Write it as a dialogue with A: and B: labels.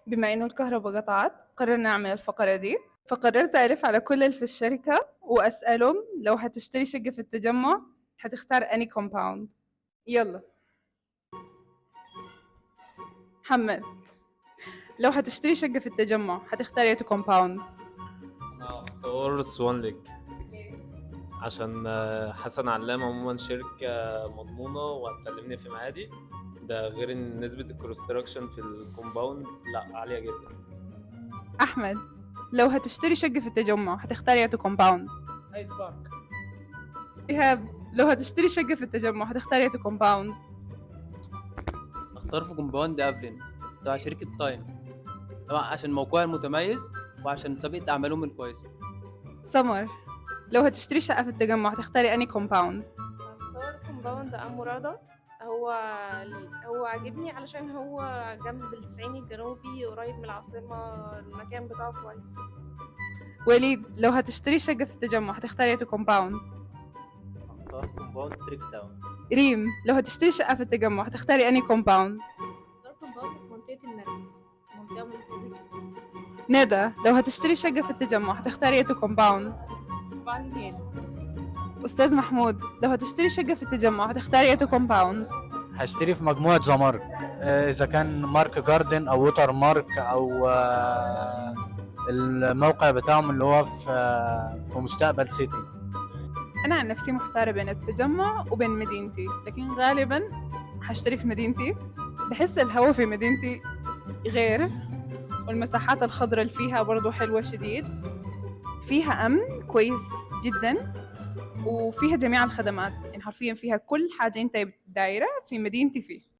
A: بما إنه الكهرباء قطعت قررنا نعمل الفقرة دي، فقررت ألف على كل اللي في الشركة وأسألهم لو هتشتري شقة في التجمع هتختار أني كومباوند. يلا محمد، لو هتشتري شقة في التجمع هتختار ايه كومباوند؟
B: انا هختار سوان ليك عشان حسن علام عموما شركة مضمونة وهتسلمني في ميعادي. ده غير ان نسبة الكونستراكشن في الكومباوند لا عالية جدا.
A: أحمد، لو هتشتري شقة في التجمع هتختار ايه كومباوند؟
B: هايد بارك.
A: إيهاب، لو هتشتري شقة في التجمع هتختار ايه كومباوند؟
C: اختار في كومباوند افلين تبع شركة تايم، طبعا عشان موقعها المتميز وعشان سابقة أعمالهم الكويسة.
A: سمر، لو هتشتري شقة في التجمع هتختاري أني كومباوند؟
D: هختار كومباوند أمورادة. هو هو عاجبني علشان هو جنب التسعين الجنوبي قريب من العاصمة، المكان بتاعه كويس.
A: وليد، لو هتشتري شقة في التجمع هتختاري ايه كومباوند؟
C: اختار كومباوند تريك تاون.
A: ريم، لو هتشتري شقة في التجمع هتختاري أني كومباوند؟
E: اختار كومباوند في منطقة النرجس، منطقة ممتازة جدا.
A: ندى، لو هتشتري شقة في التجمع هتختاري ايه كومباوند؟
E: طبعا هيلز.
A: أستاذ محمود، لو هتشتري شقة في التجمع هتختاري ايه كومباوند؟
F: هشتري في مجموعة زمر، إذا كان مارك جاردن أو ووتر مارك أو الموقع بتاعهم اللي هو في مستقبل سيتي.
A: أنا عن نفسي محتارة بين التجمع وبين مدينتي، لكن غالبا هشتري في مدينتي. بحس الهواء في مدينتي غير، والمساحات الخضراء اللي فيها برضو حلوة شديد، فيها أمن كويس جدا، وفيها جميع الخدمات، يعني حرفيا فيها كل حاجة أنت دايرة في مدينتي فيه.